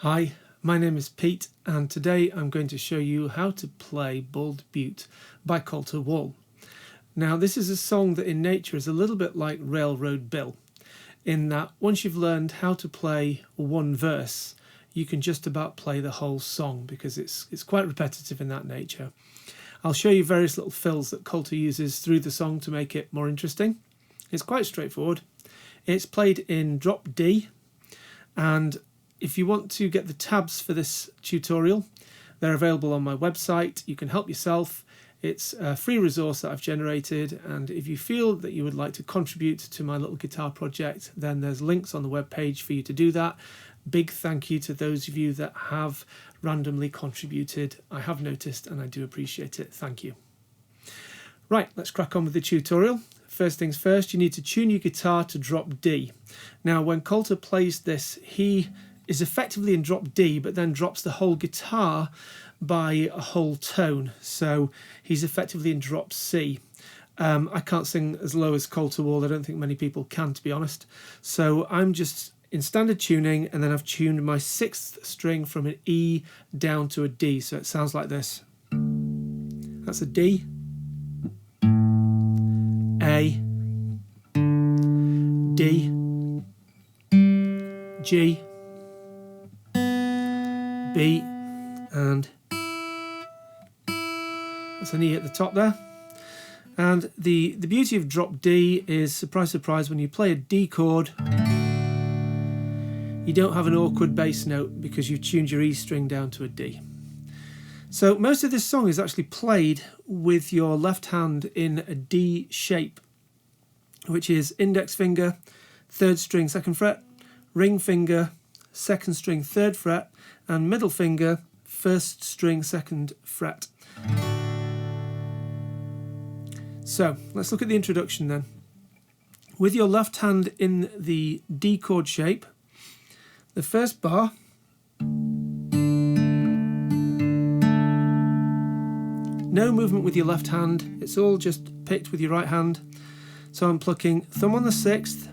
Hi, my name is Pete and today I'm going to show you how to play Bald Butte by Colter Wall. Now this is a song that in nature is a little bit like Railroad Bill, in that once you've learned how to play one verse you can just about play the whole song because it's quite repetitive in that nature. I'll show you various little fills that Colter uses through the song to make it more interesting. It's quite straightforward. It's played in drop D, and if you want to get the tabs for this tutorial, they're available on my website. You can help yourself. It's a free resource that I've generated, and if you feel that you would like to contribute to my little guitar project, then there's links on the web page for you to do that. Big thank you to those of you that have randomly contributed. I have noticed and I do appreciate it. Thank you. Right, let's crack on with the tutorial. First things first, you need to tune your guitar to drop D. Now when Colter plays this, he is effectively in drop D, but then drops the whole guitar by a whole tone. So he's effectively in drop C. I can't sing as low as Colter Wall. I don't think many people can, to be honest. So I'm just in standard tuning, and then I've tuned my 6th string from an E down to a D. So it sounds like this. That's a D, A, D, G, B, and that's an E at the top there. And the beauty of drop D is, surprise surprise, when you play a D chord you don't have an awkward bass note because you've tuned your E string down to a D. So most of this song is actually played with your left hand in a D shape, which is index finger, 3rd string, 2nd fret, ring finger, 2nd string, 3rd fret, and middle finger, 1st string, 2nd fret. So let's look at the introduction then. With your left hand in the D chord shape, the first bar, no movement with your left hand, it's all just picked with your right hand. So I'm plucking thumb on the 6th,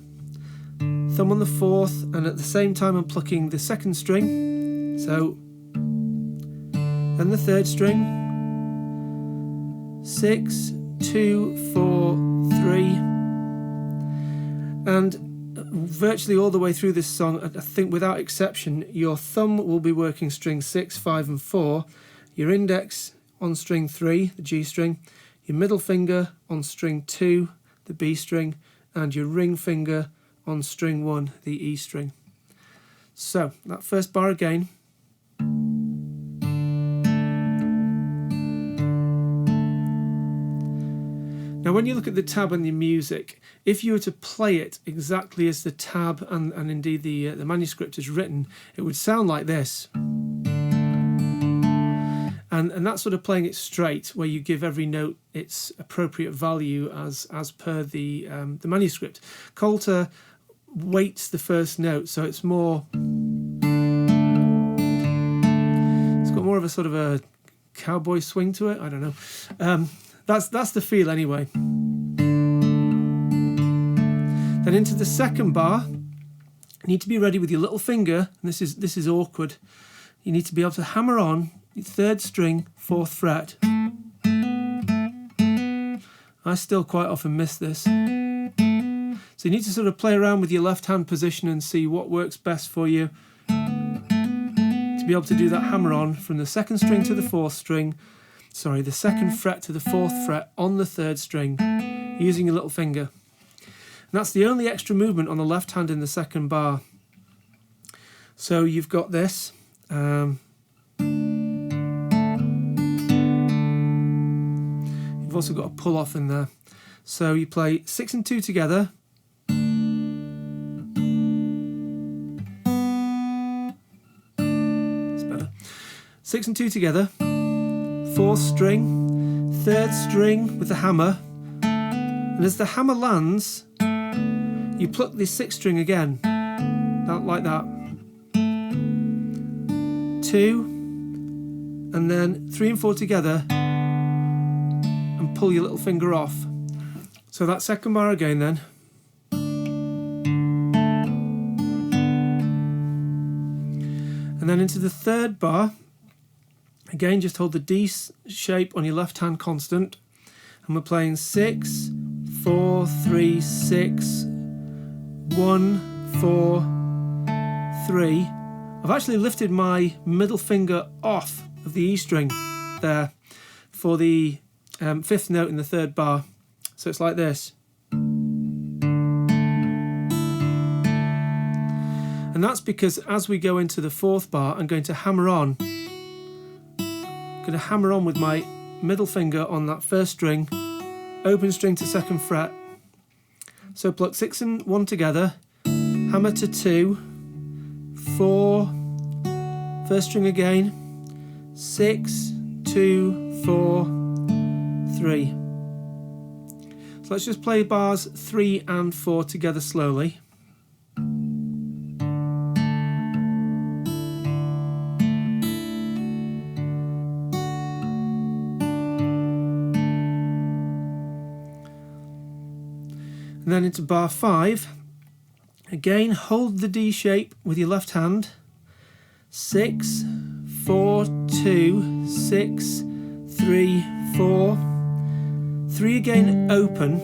thumb on the 4th, and at the same time I'm plucking the 2nd string, so then the 3rd string, 6, 2, 4, 3, and virtually all the way through this song, I think without exception, your thumb will be working string 6, 5 and 4, your index on string 3, the G string, your middle finger on string 2, the B string, and your ring finger on string 1, the E string. So that first bar again. Now when you look at the tab and the music, if you were to play it exactly as the tab and indeed the manuscript is written, it would sound like this. And that's sort of playing it straight, where you give every note its appropriate value as per the manuscript. Colter weights the first note, so it's more. It's got more of a sort of a cowboy swing to it. I don't know. That's the feel anyway. Then into the second bar, you need to be ready with your little finger, and this is awkward. You need to be able to hammer on your 3rd string, 4th fret. I still quite often miss this. So you need to sort of play around with your left hand position and see what works best for you to be able to do that hammer on from the 2nd string to the 4th string. Sorry, the 2nd fret to the 4th fret on the 3rd string using your little finger. And that's the only extra movement on the left hand in the 2nd bar. So you've got this. You've also got a pull off in there. So you play 6 and 2 together. That's better. 6 and 2 together. 4th string, 3rd string with the hammer, and as the hammer lands, you pluck the 6th string again, like that. 2, and then 3 and 4 together, and pull your little finger off. So that second bar again then. And then into the third bar, again just hold the D shape on your left hand constant, and we're playing 6, 4, 3, 6, 1, 4, 3. I've actually lifted my middle finger off of the E string there for the fifth note in the third bar. So it's like this. And that's because as we go into the fourth bar, I'm going to hammer on. I'm going to hammer on with my middle finger on that first string, open string to second fret. So pluck 6 and 1 together, hammer to 2, 4, first string again, 6, 2, 4, 3. So let's just play bars 3 and 4 together slowly. And then into bar 5, again hold the D shape with your left hand, 6, 4, 2, 6, 3, 4, 3 again open,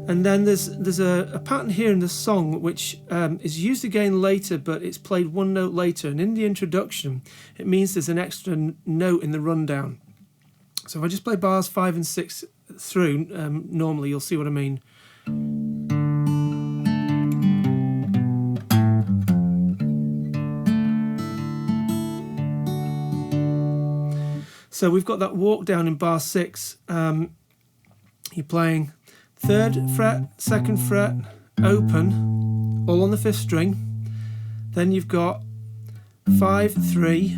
and then there's a pattern here in the song which is used again later, but it's played one note later, and in the introduction it means there's an extra note in the rundown. So if I just play bars 5 and 6 through, normally you'll see what I mean. So we've got that walk down in bar 6. You're playing 3rd fret, 2nd fret, open, all on the 5th string. Then you've got 5, 3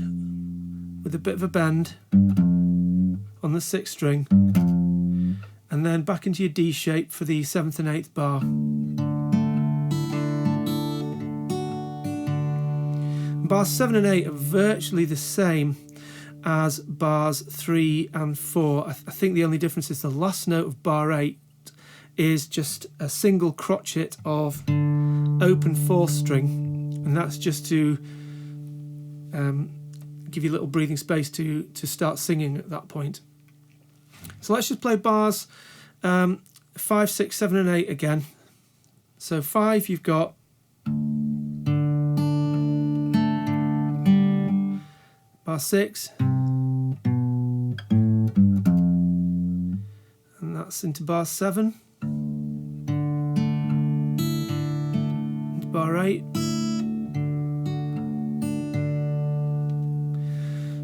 with a bit of a bend on the 6th string, and then back into your D shape for the 7th and 8th bar. Bars 7 and 8 are virtually the same as bars 3 and 4. I think the only difference is the last note of bar 8 is just a single crotchet of open 4th string, and that's just to give you a little breathing space to start singing at that point. So let's just play bars 5, 6, 7 and 8 again. So 5, you've got bar 6, and that's into bar 7, into bar 8.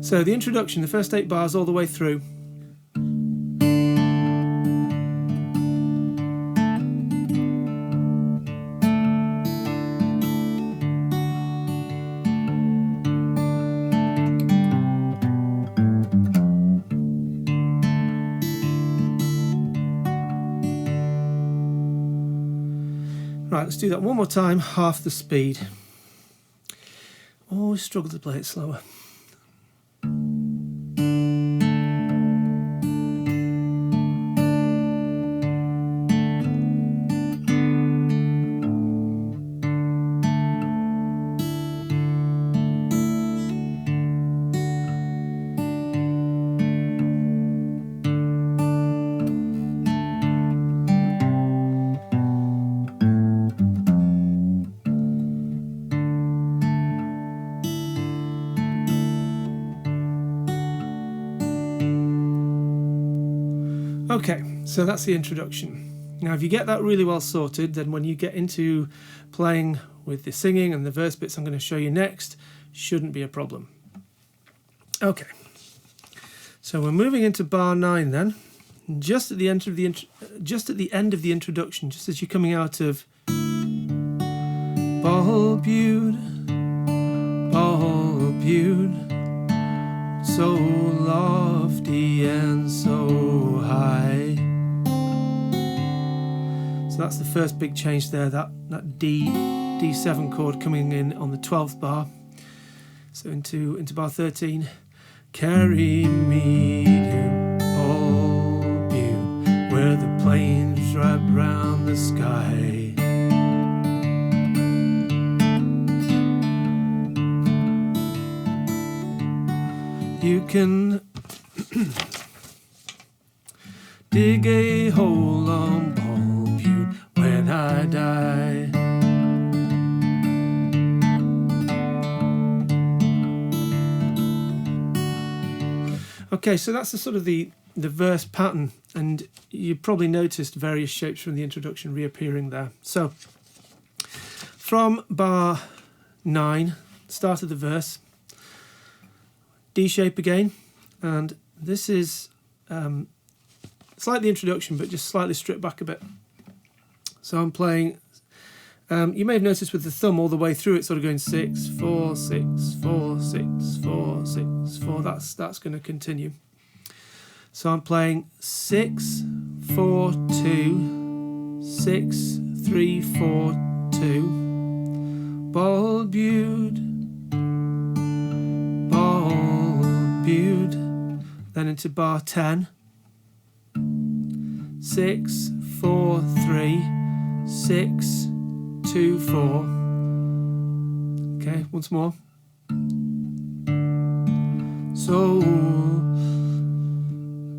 So the introduction, the first 8 bars all the way through. Right, let's do that one more time, half the speed. Always struggle to play it slower. Okay, so that's the introduction. Now if you get that really well sorted, then when you get into playing with the singing and the verse bits I'm going to show you next, shouldn't be a problem. Okay, so we're moving into bar 9 then. Just at the end of the introduction, just as you're coming out of Bald Butte, Bald Butte, so lofty and so high. So that's the first big change there, that D7 chord coming in on the 12th bar. So into bar 13. Carry me to Bald Butte, where the plains wrap round the sky. can dig a hole on Bald Butte when I die. Okay, so that's the sort of the verse pattern, and you probably noticed various shapes from the introduction reappearing there. So from bar 9, start of the verse, D shape again, and this is it's like the introduction but just slightly stripped back a bit. So I'm playing, you may have noticed with the thumb all the way through it's sort of going 6, 4, 6, 4, 6, 4, 6, 4. That's going to continue. So I'm playing 6, 4, 2, 6, 3, 4, 2. Bald Butte, Bald Butte. Then into bar 10. 6, 4, 3, 6, 2, 4. Okay, once more. So,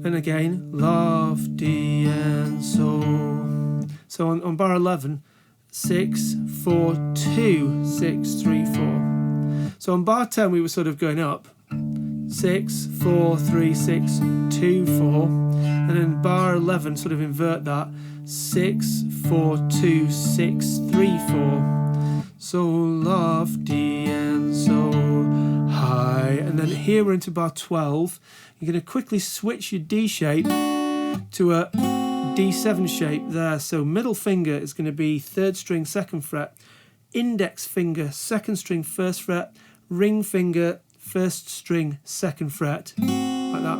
and again, lofty and so. So on bar 11, 6, 4, 2, 6, 3, 4. So on bar 10 we were sort of going up. 6, 4, 3, 6, 2, 4. And then bar 11, sort of invert that. 6, 4, 2, 6, 3, 4. So lofty and so high. And then here we're into bar 12. You're going to quickly switch your D shape to a D7 shape there. So middle finger is going to be 3rd string 2nd fret, index finger 2nd string 1st fret, ring finger 1st string 2nd fret, like that.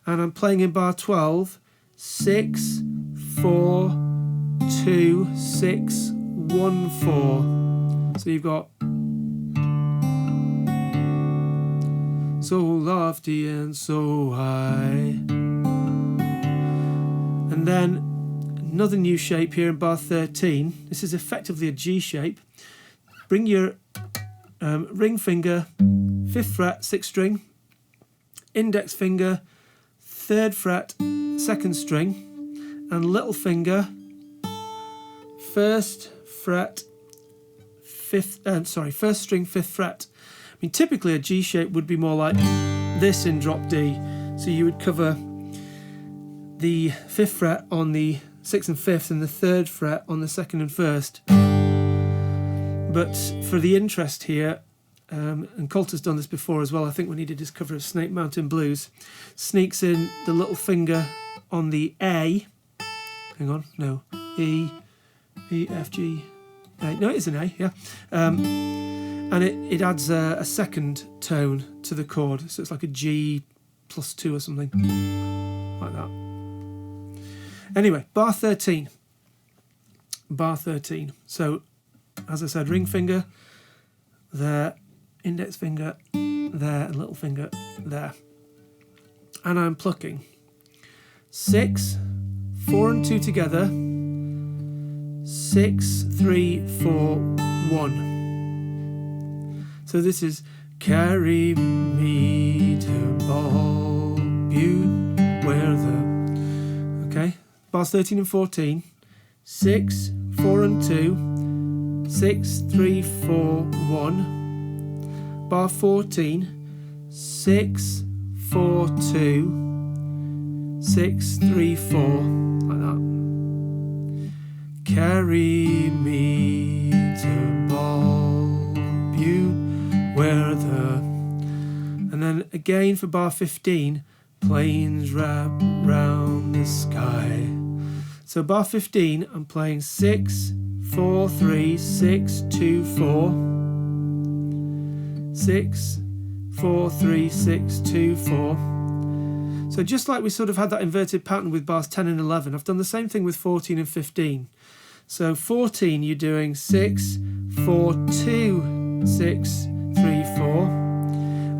And I'm playing in bar 12, 6, 4, 2, 6, 1, 4. So you've got so lofty and so high. And then another new shape here in bar 13. This is effectively a G shape. Bring your ring finger, 5th fret, 6th string, index finger, 3rd fret, 2nd string, and little finger, 1st fret, 1st string, 5th fret. I mean, typically a G shape would be more like this in drop D. So you would cover the 5th fret on the 6th and 5th and the 3rd fret on the 2nd and 1st. But for the interest here, and Colter's done this before as well, I think when he did his cover of Snake Mountain Blues, sneaks in the little finger on the A. Hang on, no, E, F, G, A. No, it is an A, yeah. And it adds a 2nd tone to the chord, so it's like a G plus 2 or something, like that. Anyway, bar 13. Bar 13. So, as I said, ring finger there, index finger there, and little finger there. And I'm plucking 6, 4 and 2 together, 6, 3, 4, 1. So this is carry me to Bald Butte where the... Okay, bars 13 and 14. 6, 4 and 2, 6, 3, 4, 1. Bar 14, 6, 4, 2, 6, 3, 4, like that. Carry me to Bald Butte where the... And then again for bar 15, planes wrap round the sky. So bar 15, I'm playing 6, 4, 3, 6, 2, 4. 6, 4, 3, 6, 2, 4. So just like we sort of had that inverted pattern with bars 10 and 11, I've done the same thing with 14 and 15. So 14, you're doing 6, 4, 2, 6, 3, 4.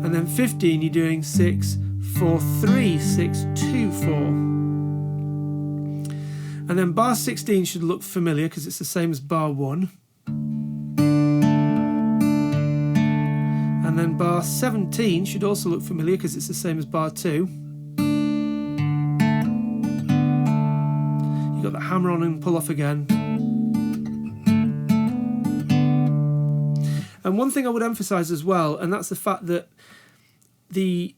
And then 15, you're doing 6, 4, 3, 6, 2, 4. And then bar 16 should look familiar because it's the same as bar 1. And And then bar 17 should also look familiar because it's the same as bar 2. You've got the hammer on and pull off again. And one thing I would emphasize as well, and that's the fact that the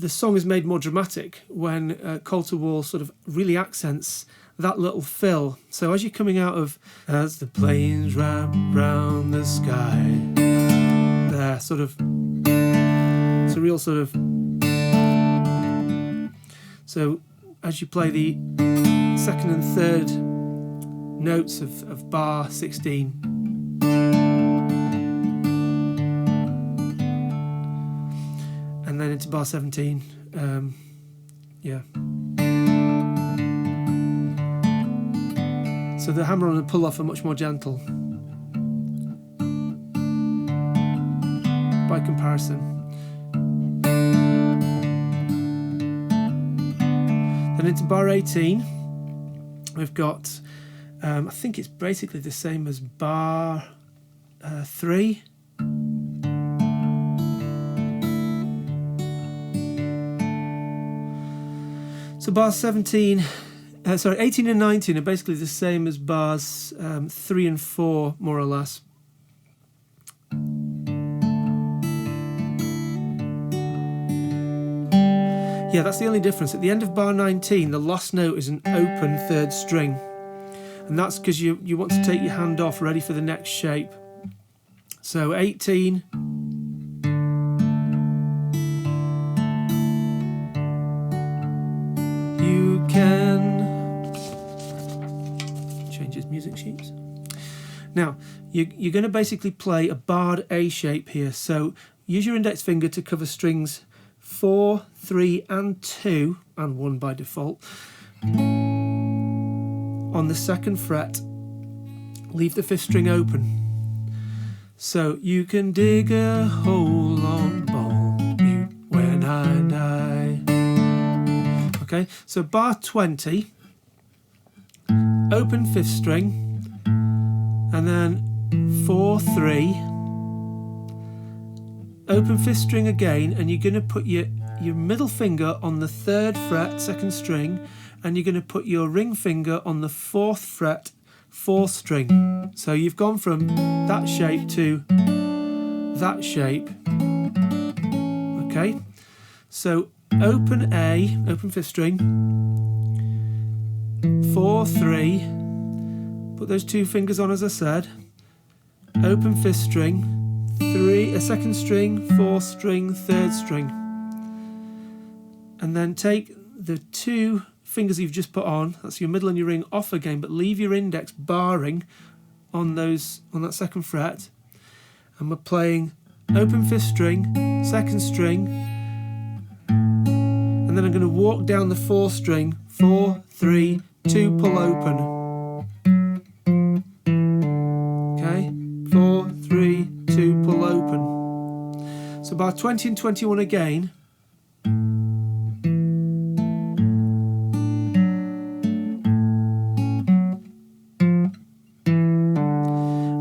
song is made more dramatic when Colter Wall sort of really accents that little fill. So as you're coming out of as the planes wrap round the sky, there, sort of, it's a real sort of, so as you play the second and third notes of bar 16, and then into bar 17, yeah. So the hammer on and pull off are much more gentle by comparison. Then into bar 18, we've got, I think it's basically the same as bar 3. So bars 18 and 19 are basically the same as bars 3 and 4, more or less. Yeah, that's the only difference. At the end of bar 19, the last note is an open third string. And that's because you want to take your hand off, ready for the next shape. So 18... you can change his music sheets. Now you're going to basically play a barred A shape here, so use your index finger to cover strings 4, 3 and 2 and 1 by default on the 2nd fret. Leave the 5th string open. So you can dig a hole on Bald Butte when I die. Okay, so bar 20, open 5th string, and then 4, 3, open 5th string again, and you're going to put your middle finger on the 3rd fret, 2nd string, and you're going to put your ring finger on the 4th fret, 4th string. So you've gone from that shape to that shape. Okay, so open A, open 5th string, 4, 3, put those 2 fingers on as I said, open 5th string, 3, a 2nd string, 4th string, 3rd string, and then take the 2 fingers you've just put on, that's your middle and your ring, off again, but leave your index barring on that 2nd fret, and we're playing open 5th string, 2nd string, and then I'm going to walk down the 4th string, 4, 3, 2, pull open. Okay, 4, 3, 2, pull open. So bar 20 and 21 again.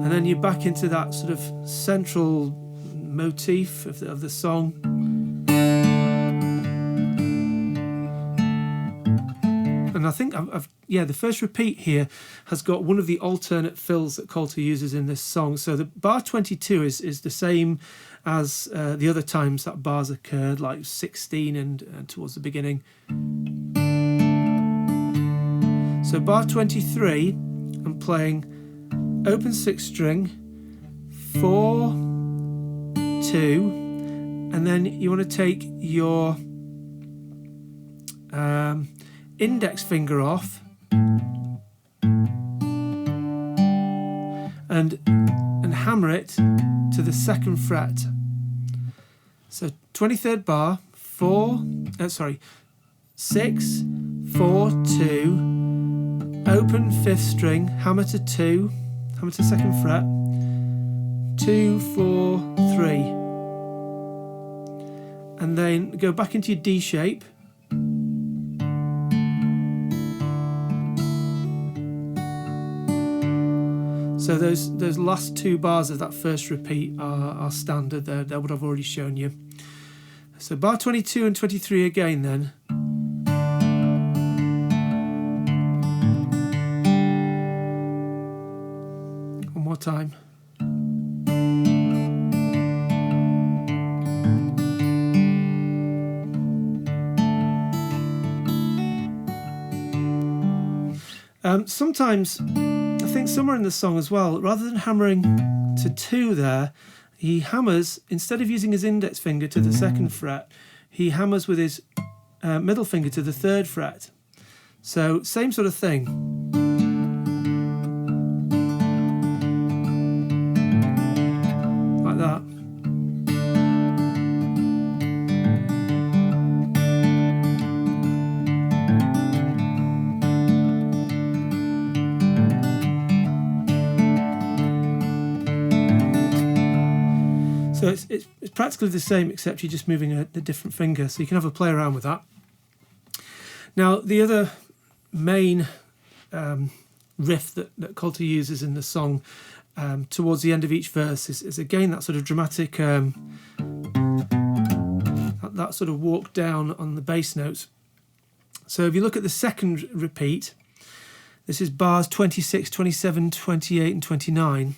And then you're back into that sort of central motif of the song. And I think the first repeat here has got one of the alternate fills that Colter uses in this song. So the bar 22 is the same as the other times that bars occurred, like 16 and towards the beginning. So bar 23, I'm playing open 6th string, 4, 2, and then you want to take your index finger off and hammer it to the 2nd fret. So 23rd bar, 6, 4, 2, open 5th string, hammer to 2, hammer to 2nd fret, 2, 4, 3, and then go back into your D shape. So those last two bars of that first repeat are standard. They're what I've already shown you. So bar 22 and 23 again then. One more time. Sometimes, I think somewhere in the song as well, rather than hammering to 2 there, he hammers, instead of using his index finger to the 2nd fret, he hammers with his middle finger to the 3rd fret. So same sort of thing. Like that. So it's practically the same, except you're just moving a different finger, so you can have a play around with that. Now, the other main riff that Colter uses in the song towards the end of each verse is again that sort of dramatic, that sort of walk down on the bass notes. So if you look at the second repeat, this is bars 26, 27, 28 and 29.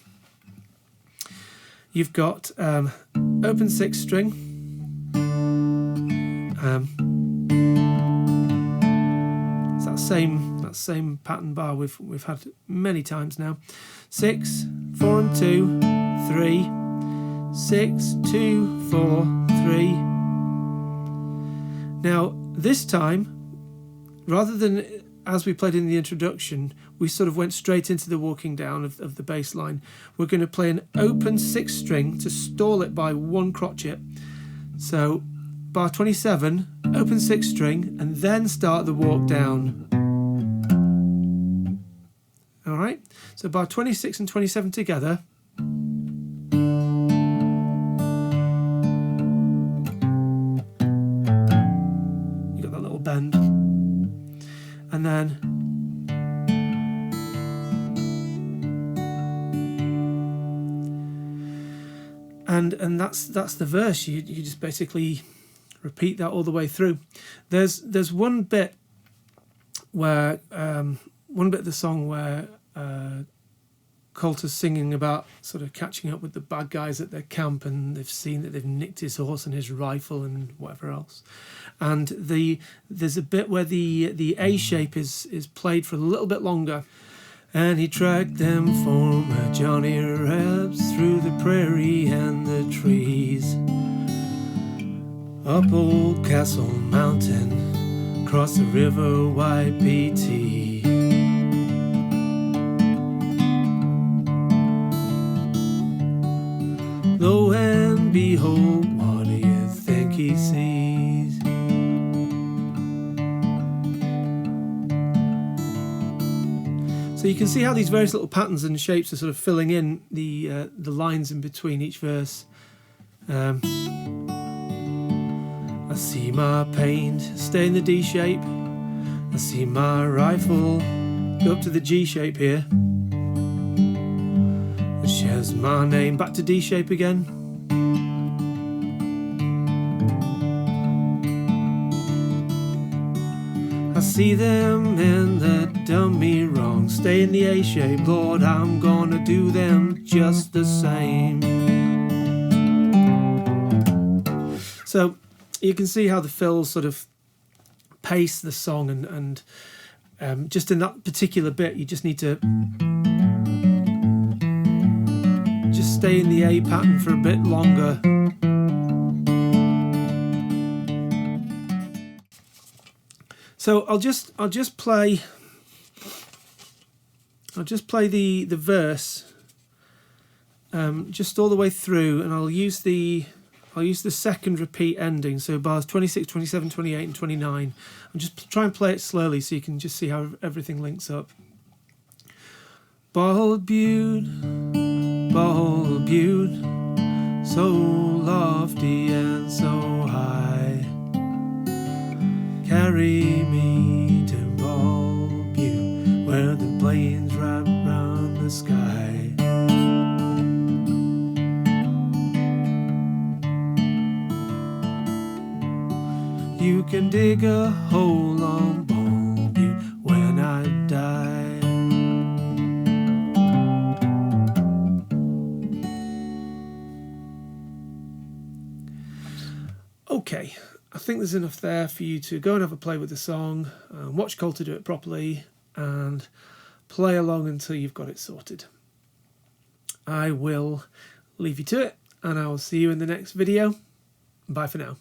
You've got open 6th string, it's that same pattern bar we've had many times now. 6, 4 and 2, 3, 6, 2, 4, 3. Now this time, rather than as we played in the introduction, we sort of went straight into the walking down of the bass line. We're going to play an open 6th string to stall it by 1 crotchet. So bar 27, open 6th string, and then start the walk down. All right, so bar 26 and 27 together. You got that little bend. And then and that's the verse. You just basically repeat that all the way through. There's one bit where one bit of the song where Colter's singing about sort of catching up with the bad guys at their camp, and they've seen that they've nicked his horse and his rifle and whatever else. And there's a bit where the A shape is played for a little bit longer. And he tracked them former Johnny Rebs through the prairie and the trees, up Old Castle Mountain, across the river YPT. Lo and behold, what do you think he sees? So you can see how these various little patterns and shapes are sort of filling in the lines in between each verse. I see my paint stay in the D shape. I see my rifle go up to the G shape here. It shares my name back to D shape again. I see them and that done me wrong. Stay in the A shape, Lord, I'm gonna do them just the same. So you can see how the fills sort of pace the song, and just in that particular bit you just need to just stay in the A pattern for a bit longer. So I'll just play the verse just all the way through, and I'll use the second repeat ending, so bars 26, 27, 28 and 29. I'll just try and play it slowly so you can just see how everything links up. Bald Butte, so lofty and so high, carry me to Bald Butte, where the plains wrap round the sky. dig a hole on Bald Butte when I die. Okay, I think there's enough there for you to go and have a play with the song, watch Colter do it properly, and play along until you've got it sorted. I will leave you to it, and I will see you in the next video. Bye for now.